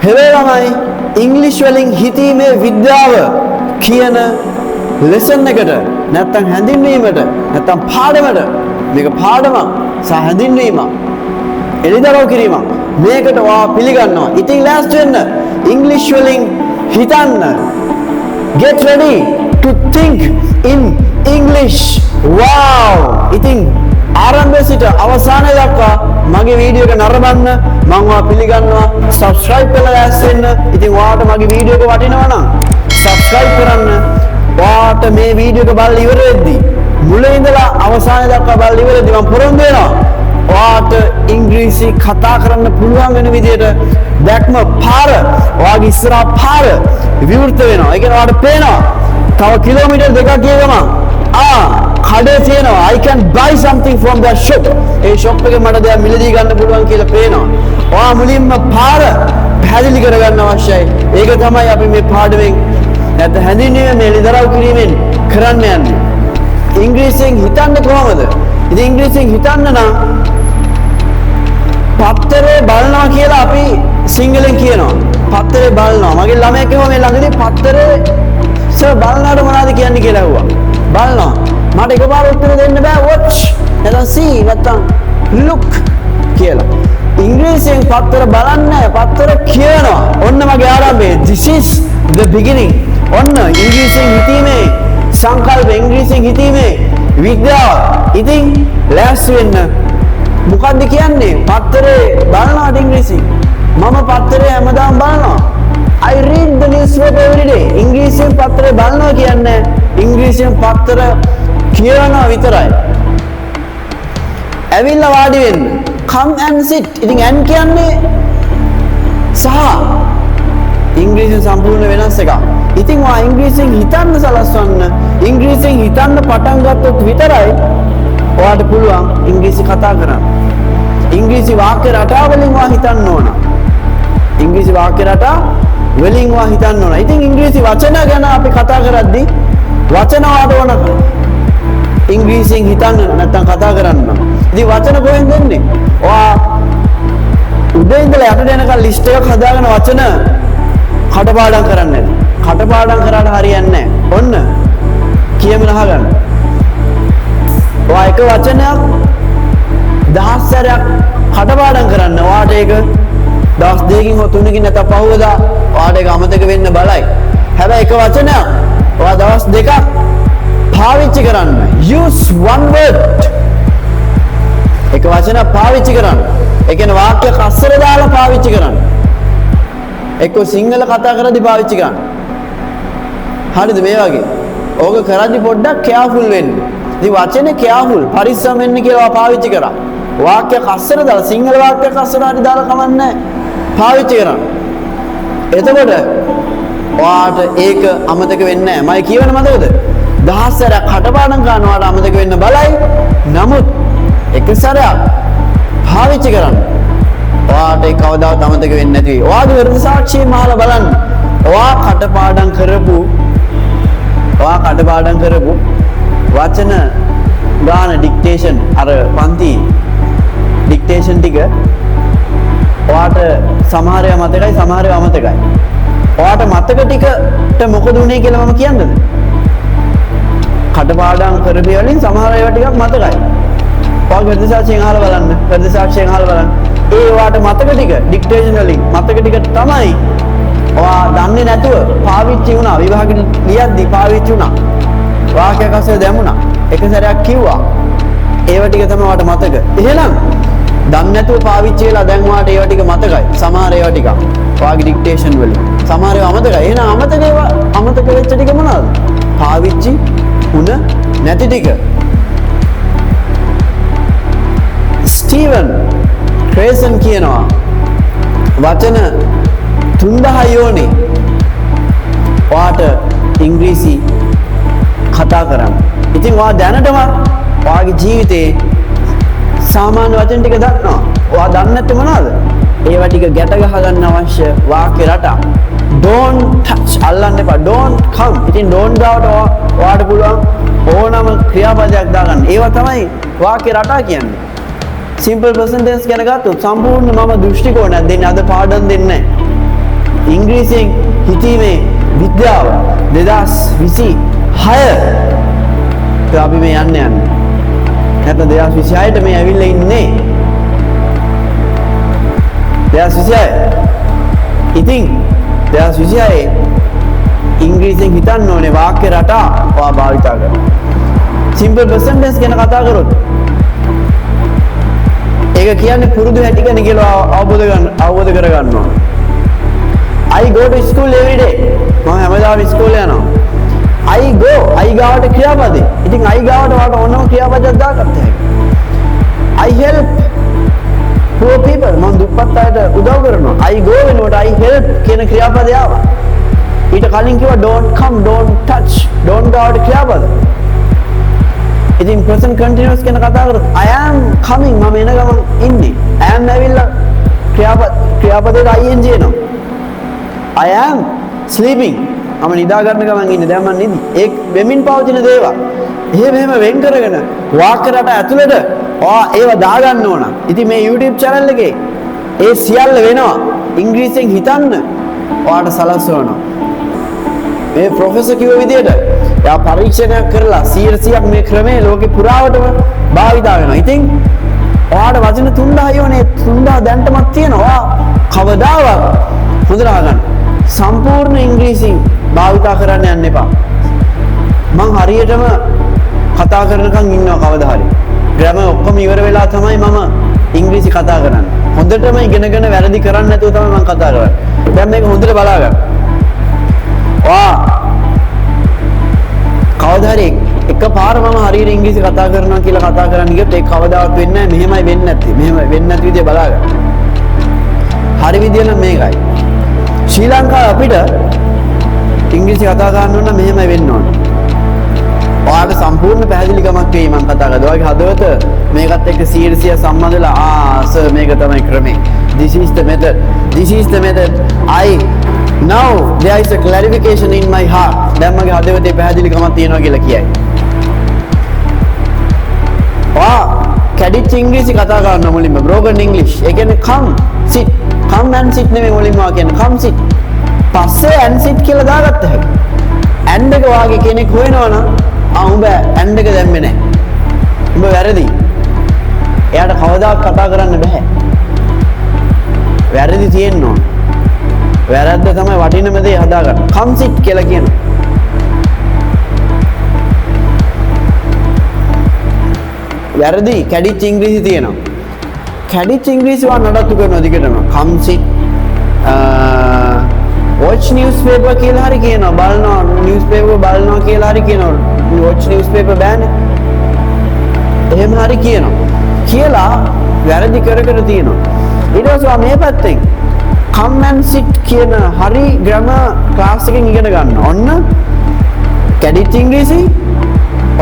හෙළේ ළමයි ඉංග්‍රීසි වලින් හිතීමේ විද්‍යාව කියන ලෙසන් එකට නැත්තම් හැඳින්වීමට නැත්තම් පාඩමට මේක පාඩමක් සහ හැඳින්වීමක් එළිදරව් කිරීමක් මේකට වා පිළිගන්නවා. ඉතින් ලෑස්ති වෙන්න ඉංග්‍රීසි වලින් හිතන්න. Get ready to think in English. Wow! ඉතින් ආරම්භය සිට අවසානය දක්වා මගේ වීඩියෝ එක නරඹන්න මම ඔයා පිළිගන්නවා. subscribe කරලා ලෑස්ති වෙන්න. ඉතින් ඔයාට මගේ වීඩියෝ එක වටිනවා නම් subscribe කරන්න. ඔයාට මේ වීඩියෝ එක බලලා ඉවර වෙද්දී මුලින් ඉඳලා අවසානය දක්වා බලලා ඉවර වෙද්දී මම පොරොන්දු වෙනවා ඔයාට ඉංග්‍රීසි කතා කරන්න පුළුවන් වෙන විදිහට දැක්ම පාර ඔයාගේ ඉස්සරහා පාර විවෘත වෙනවා. ඒ කියන්නේ ඔයාට පේනවා තව කිලෝමීටර් දෙකක් ගිය ගමන් කඩේ තියෙනවා I can buy something from that shop. A shop එකේ මට දෙයක් මිලදී ගන්න පුළුවන් කියලා පේනවා. ඔයා මුලින්ම පාර පැහැදිලි කරගන්න අවශ්‍යයි. ඒක තමයි අපි මේ පාඩමෙන් නැත්නම් හැඳින්වීමේ එළිදරව් කිරීමෙන් කරන්න යන්නේ. ඉංග්‍රීසියෙන් හිතන්නේ කොහොමද? ඉතින් ඉංග්‍රීසියෙන් හිතන්න නම් පත්තරේ බලනවා කියලා අපි සිංහලෙන් කියනවා. පත්තරේ බලනවා. මගේ ළමයා කිව්වා මේ ළඟදී පත්තරේ සර් බලනකොට මොනවද කියන්නේ කියලා ඇහුවා. බලනවා. මට එකපාර උත්තර දෙන්න බෑ watch නැත්නම් see නැත්නම් look කියලා. ඉංග්‍රීසියෙන් පත්තර බලන්නේ පත්තර කියනවා. ඔන්න මගේ ආරම්භය. This is the beginning. ඔන්න ඉංග්‍රීසියෙන් හිතීමේ සංකල්ප ඉංග්‍රීසියෙන් හිතීමේ විද්‍යාව. ඉතින් ලෑස්ති වෙන්න. මොකද්ද කියන්නේ? පත්තරේ බලනවා ඉංග්‍රීසි. මම පත්තරේ හැමදාම බලනවා. I read the newspaper every day. ඉංග්‍රීසියෙන් පත්තරේ බලනවා කියන්නේ ඉංග්‍රීසියෙන් පත්තර කියනවා විතරයි. ඇවිල්ලා වාඩි වෙන්න. Come and sit. ඉතින් and කියන්නේ සහ ඉංග්‍රීසියෙන් සම්පූර්ණ වෙනස් එකක්. ඉතින් ඔයා ඉංග්‍රීසියෙන් හිතන්න සලස්වන්න. ඉංග්‍රීසියෙන් හිතන්න පටන් ගත්තොත් විතරයි ඔයාට පුළුවන් ඉංග්‍රීසි කතා කරන්න. ඉංග්‍රීසි වාක්‍ය රටාව වලින් ඔයා හිතන්න ඕන. ඉංග්‍රීසි වාක්‍ය රටාව වලින් ඔයා හිතන්න ඕන. ඉතින් ඉංග්‍රීසි වචන ගැන අපි කතා කරද්දී වචන වාද ඕන. ඉංග්‍රීසියෙන් හිතන්න නැත්නම් කතා කරන්න. ඉතින් වචන කොහෙන්ද එන්නේ? ඔයා උදේ ඉඳලා යටට එනකල් ලිස්ට් එකක් හදාගෙන වචන කටපාඩම් කරන්නේ නැති. කටපාඩම් කරාට හරියන්නේ නැහැ. ඔන්න කියමන අහගන්න. ඔයා එක වචනයක් 10 සැරයක් කටපාඩම් කරන්න. ඔයාට ඒක දවස් දෙකකින් හෝ තුනකින් නැත්නම් පහුවදා ඔයාට ඒක අමතක වෙන්න බලයි. හැබැයි එක වචනයක් ඔයා දවස් දෙකක් පාවිච්චි කරන්න. Use one word. එක වචනයක් පාවිච්චි කරන්න. ඒ කියන්නේ වාක්‍යයක් අස්සර දාලා පාවිච්චි කරන්න. එක්ක සිංහල කතා කරද්දී පාවිච්චි කරන්න. හරිද මේ වගේ? ඕක කරද්දී පොඩ්ඩක් careful වෙන්න. ඉතින් වචනේ careful පරිස්සම් වෙන්න කියලා පාවිච්චි කරා. වාක්‍යයක් අස්සර දාලා සිංහල වාක්‍යයක් අස්සර හරි දාලා කමන්නේ පාවිච්චි කරන්න. එතකොට ඔයාට ඒක අමතක වෙන්නේ නැහැ. මම කියවන මතකද? 10 සැරයක් කටපාඩම් කරනවාට අමතක වෙන්න බලයි. නමුත් එක සැරයක් පාවිච්චි කරන්න. ඔයාට ඒක කවදාවත් අමතක වෙන්නේ නැති වෙයි. ඔයාගේ වර්ධ සාක්ෂියෙන් අහලා බලන්න. ඔයා කටපාඩම් කරපු වචන ගාන ඩික්ටේෂන් අර පන්ති ඩික්ටේෂන් ටික ඔයාට සමහර ඒවා මතකයි සමහර ඒවා අමතකයි. ඔයාට මතක ටිකට මොකද උනේ කියලා මම කියන්නද? කටපාඩම් කරපු වලින් සමහර ඒවා ටිකක් මතකයි. ඔයාගේ වර්ධ සාක්ෂියෙන් අහලා බලන්න. වර්ධ සාක්ෂියෙන් අහලා බලන්න. ඒ ඔයාට මතක ටික ඩික්ටේෂන් වලින් මතක ටික තමයි ඔයා දන්නේ නැතුව පාවිච්චි වුණා. විභාගෙට ලියද්දි පාවිච්චි වුණා. වාක්‍යයක් අස්සේ දැමුණා. එක සැරයක් කිව්වා. ඒව ටික තමයි ඔයාට මතක. එහෙනම් දන්නේ නැතුව පාවිච්චි වෙලා දැන් ඔයාට ඒව ටික මතකයි. සමහර ඒවා ටික ඔයාගේ ඩික්ටේෂන් වලින්. සමහර ඒවා අමතකයි. එහෙනම් අමතක වෙච්ච ටික මොනවද? පාවිච්චි වුණ නැති ටික. ස්ටීවන් ක්‍රේසන් කියනවා වචන 3000 යෝනේ ඔයාට ඉංග්‍රීසි කතා කරන්න. ඉතින් ඔයා දැනටම ඔයාගේ ජීවිතේ සාමාන්‍ය වචන ටික දන්නවා. ඔයා දන්නේ නැත්නම් මොනවද? ඒවා ටික ගැට ගහ ගන්න අවශ්‍ය වාක්‍ය රටා. Don't touch අල්ලන්න එපා. Don't come. ඉතින් don't ගාවට ඔයාට පුළුවන් ඕනම ක්‍රියාපදයක් දාගන්න. ඒවා තමයි වාක්‍ය රටා කියන්නේ. simple present tense ගැන ගත්තොත් සම්පූර්ණ මම දෘෂ්ටි කෝණයක් දෙන්නේ අද පාඩම් දෙන්නේ නැහැ. ඉංග්‍රීසියෙන් හිතීමේ විද්‍යාව 2026 අපි මේ යන්නේ නැත්නම් 2026ට මේ ඇවිල්ලා ඉන්නේ 2026 ඉතින් 2026 ඉංග්‍රීසියෙන් හිතන්න ඕනේ වාක්‍ය රටා ඔයා භාවිත කරනවා සිම්පල් ප්‍රසන්ට් ටෙන්ස් ගැන කතා කරොත් ඒක කියන්නේ පුරුදු හැටි ගැන කියලා අවබෝධ කරගන්න ඕන. I go to school every day. මම හැමදාම ඉස්කෝලේ යනවා. I go ගාවට ක්‍රියාපදේ. ඉතින් I ගාවට වාට ඕනම ක්‍රියාපදයක් දාගත්ත හැකියි. I help poor people. මම දුප්පත් අයට උදව් කරනවා. I go වෙනකොට I help කියන ක්‍රියාපදය ආවා. ඊට කලින් කිව්වා don't come, don't touch, don't ගාවට ක්‍රියාපද. ඉතින් present continuous ගැන කතා කරොත් I am coming මම එන ගමන් ඉන්නේ I am ඇවිල්ලා ක්‍රියාපදයට ing එනවා I am sleeping මම නිදා ගන්න ගමන් ඉන්නේ දැන් මම නිදි ඒක වෙමින් පවතින දේවල් එහෙම වෙන් කරගෙන වාක්‍ය රට ඇතුළට ඒව දාගන්න ඕන ඉතින් මේ YouTube channel එකේ ඒ සියල්ල වෙනවා ඉංග්‍රීසියෙන් හිතන්න ඔයාලට සලස්වනවා මේ ප්‍රොෆෙසර් කිව්ව විදියට එයා පරීක්ෂණයක් කරලා 100%ක් මේ ක්‍රමය ලෝකේ පුරාවටම භාවිතා වෙනවා. ඉතින් ඔයාට වචන 3000 යෝනේ 3000 දැන්ටමත් තියෙනවා. කවදාවත් හොඳට අහගන්න. සම්පූර්ණ ඉංග්‍රීසි භාවිතා කරන්න යන්න එපා. මං හරියටම කතා කරනකන් ඉන්නවා කවදා හරි. ග්‍රැමර් ඔක්කොම ඉවර වෙලා තමයි මම ඉංග්‍රීසි කතා කරන්නේ. හොඳටම ඉගෙනගෙන වැරදි කරන්නේ නැතුව තමයි මම කතා කරන්නේ. දැන් මේක හොඳට බලාගන්න. කවදා හරි එකපාර මම හරියට ඉංග්‍රීසි කතා කරනවා කියලා කතා කරන්න ගියොත් ඒක කවදාවත් වෙන්නේ නැහැ. මෙහෙමයි වෙන්නේ නැත්තේ. මෙහෙම වෙන්නේ නැති විදිය බලාගන්න. හරි විදිය නම් මේකයි. ශ්‍රී ලංකාවේ අපිට ඉංග්‍රීසි කතා කරන්න ඕන නම් මෙහෙමයි වෙන්න ඕන. ඔයාලට සම්පූර්ණ පැහැදිලිකමක් වෙයි මම කතා කරද්දී. ඔයාගේ හදවත මේකත් එක්ක 100% සම්බන්ධලා සර් මේක තමයි ක්‍රමය. This is the method. This is the method. Now there is a clarification in my heart. දැන් මගේ හදවතේ පැහැදිලිකමක් තියෙනවා කියලා කියයි. කැඩිච්ච ඉංග්‍රීසි කතා කරන්න මුලින්ම broken English. ඒ කියන්නේ come sit. come and sit නෙමෙයි මුලින්ම කියන්නේ come sit. පස්සේ and sit කියලා දාගත්ත හැකි. and එක වාගේ කෙනෙක් හොයනවනම් උඹ and එක දැම්මේ නැහැ. උඹ වැරදි. එයාට කවදාවත් කතා කරන්න බෑ. වැරදි තියෙන්න ඕන. වැරද්ද තමයි වටිනම දේ හදාගන්න. come sit කියලා කියනවා. වැරදි කැඩිච්ච ඉංග්‍රීසි තියෙනවා. කැඩිච්ච ඉංග්‍රීසි වා නඩත්තු කරනවා දිගටම. come sit watch newspaper කියලා හරි කියනවා. බලනවා newspaper බලනවා කියලා හරි කියනවා. watch newspaper බෑනේ. එහෙම හරි කියනවා. කියලා වැරදි කර තියෙනවා. ඊට පස්සේ මේ පැත්තෙන් come and sit කියන හරි grammar class එකෙන් ඉගෙන ගන්න. ඔන්න කැඩිච්ච ඉංග්‍රීසි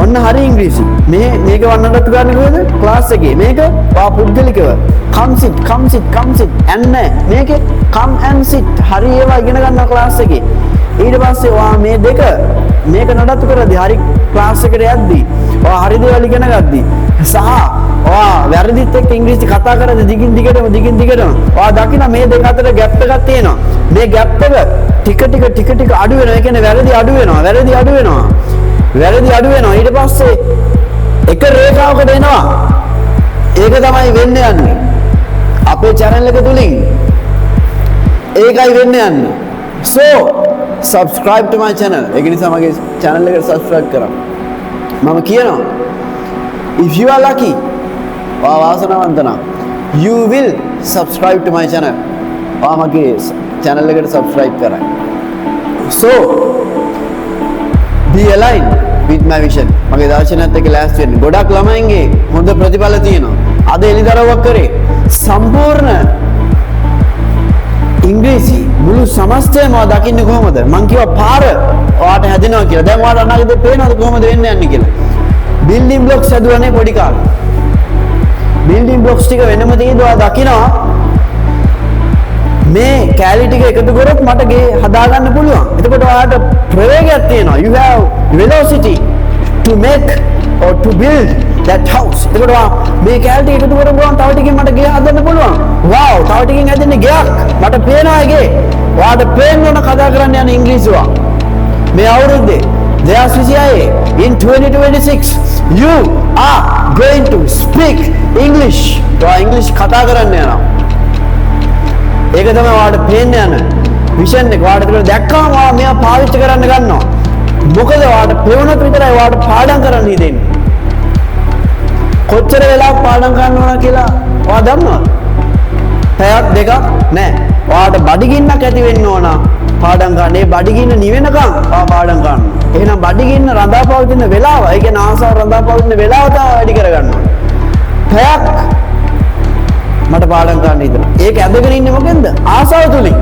ඔන්න හරි ඉංග්‍රීසි. මේක වන්නටත් ගන්න කොහෙද? class එකේ. මේක පුද්ගලිකව come sit and මේක come and sit හරි ඒවා ඉගෙන ගන්න class එකේ. ඊට පස්සේ මේ දෙක මේක නඩත්තු කරද්දී හරි class එකට යද්දී හරි දේවල් ඉගෙන ගද්දී සහ වැරදිත් එක්ක ඉංග්‍රීසි කතා කරද්දී දිගින් දිගටම දකින්න මේ දෙක අතර ગેප් එකක් තියෙනවා. මේ ગેප් එක ටික අඩු වෙනවා. ඒ කියන්නේ වැරදි අඩු වෙනවා. ඊට පස්සේ එක රේඛාවකට එනවා. ඒක තමයි වෙන්න යන්නේ. අපේ channel එක තුලින් ඒකයි වෙන්න යන්නේ. So subscribe to my channel. ඒක නිසා මගේ channel එකට subscribe කරන්න. මම කියනවා if you are lucky වාසනාවන්ත නම් you will subscribe to my channel. මගේ channel එකට subscribe කරන්න. So be aligned with my vision. මගේ දර්ශනයත් එක්ක ලෑස්ති වෙන්න. ගොඩක් ළමයින්ගේ හොඳ ප්‍රතිඵල තියෙනවා. අද එළිදරව්වක් කරේ සම්පූර්ණ ඉංග්‍රීසි මුළු සමස්තයම දකින්නේ කොහොමද? මං කිව්වා පාර ඔයාට හැදෙනවා කියලා. දැන් ඔයාට අනාගතේ පේනවද කොහොමද වෙන්න යන්නේ කියලා? බිල්ඩින් බ්ලොක්ස් හදුවානේ පොඩි කාලේ. බිල්ඩින් බ්ලොක්ස් ටික වෙනම තියෙනවා දකිනවා. මේ කැලි ටික එකතු කරොත් මට ගේ හදාගන්න පුළුවන්. එතකොට ඔයාට ප්‍රවේගයක් තියෙනවා. You have velocity to make or to build that house. එතකොට මේ කැලි ටික එකතු කරපුවාම තව ටිකකින් මට ගේ හදන්න පුළුවන්. wow තව ටිකකින් හැදෙන්නේ ගයක්. මට පේනවා ගේ. ඔයාට පේන්න ඕන කතා කරන්න යන ඉංග්‍රීසියක්. මේ අවුරුද්දේ 2026 in 2026 you are going to speak English. ඔයා ඉංග්‍රීසි කතා කරන්න යනවා. ඒක තමයි ඔයාට පේන්න යන විෂන් එක. ඔයාට ඒක දැක්කම ඔයා මෙයා පාවිච්චි කරන්න ගන්නවා. මොකද ඔයාට පේනොත් විතරයි ඔයාට පාඩම් කරන්න හිතෙන්නේ. කොච්චර වෙලාවක් පාඩම් කරන්න ඕන කියලා ඔයා දන්නවද? පැයක් දෙකක් නෑ. ඔයාට බඩගින්නක් ඇති වෙන්න ඕන පාඩම් ගන්න. ඒ බඩගින්න නිවෙනකම් ඔයා පාඩම් ගන්න. එහෙනම් බඩගින්න රඳාපවතින වෙලාව, ඒ කියන්නේ ආසාව රඳාපවතින වෙලාව තමයි වැඩි කරගන්න ඕන. පැයක් මට පාඩම් ගන්න හිතෙනවා. ඒක ඇදගෙන ඉන්නේ මොකෙන්ද? ආසාව තුලින්.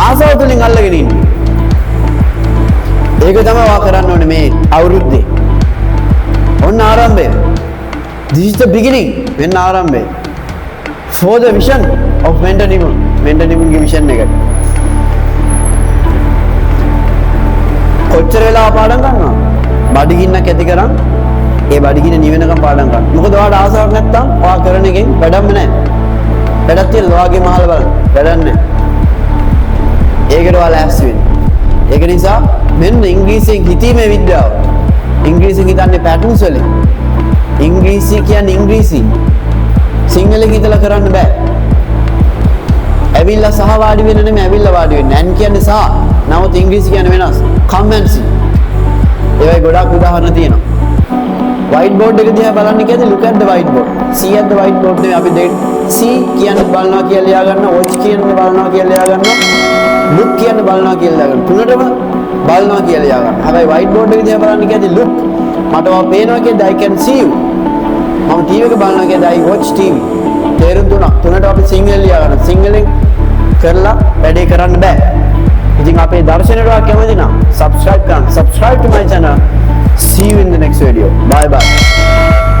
ආසාව තුලින් අල්ලගෙන ඉන්නේ. ඒක තමයි ඔයා කරන්න ඕනේ මේ අවුරුද්දේ. ඔන්න ආරම්භය. This is the beginning. වෙන ආරම්භය. For the vision of Mentanimun. Mentanimunගේ vision එක. කොච්චර වෙලා පාඩම් ගන්නවා? බඩගින්නක් ඇති කරන් ඒ බඩගින්න නිවෙනකම් පාඩම් ගන්න. මොකද ඔයාලට ආසාවක් නැත්තම් ඔයා කරන එකෙන් වැඩක්ම නැහැ. වැඩක් තියෙනවා ඔයාගේ මහල බලන්න. වැඩක් නැහැ. ඒකට ඔයාලා ඇස්ති වෙන්න. ඒක නිසා මෙන්න ඉංග්‍රීසියෙන් හිතීමේ විද්‍යාව. ඉංග්‍රීසියෙන් හිතන්නේ පැටර්න්ස් වලින්. ඉංග්‍රීසි කියන්නේ ඉංග්‍රීසි. සිංහලෙන් හිතලා කරන්න බෑ. ඇවිල්ලා සහ වාඩි වෙන්න නෙමෙයි ඇවිල්ලා වාඩි වෙන්න. ඇන් කියන්නේ සහ. නමුත් ඉංග්‍රීසි කියන්නේ වෙනස්. come and see. ඒවයි ගොඩක් උදාහරණ තියෙනවා. white board එක දිහා බලන්න කියද්දි look at the white board. see at the white board නේ අපි දෙන්න. see කියන්නේ බලනවා කියලා ලියා ගන්න. watch කියන්නේ බලනවා කියලා ලියා ගන්න. look කියන්නේ බලනවා කියලා ලියා ගන්න. තුනටම බලනවා කියලා ලියා ගන්න. හැබැයි white board එක දිහා බලන්න කියද්දි look මට ඔයා පේනවා කියද්දි I can see you. මම ටීවී එක බලනවා කියද්දි I watch TV. තේරුම් තුනට අපි සිංහලෙන් ලියා ගන්න. සිංහලෙන් කරලා වැඩේ කරන්න බෑ. ඉතින් අපේ දර්ශනයට කැමති නම් subscribe to my channel. See you in the next video. Bye bye.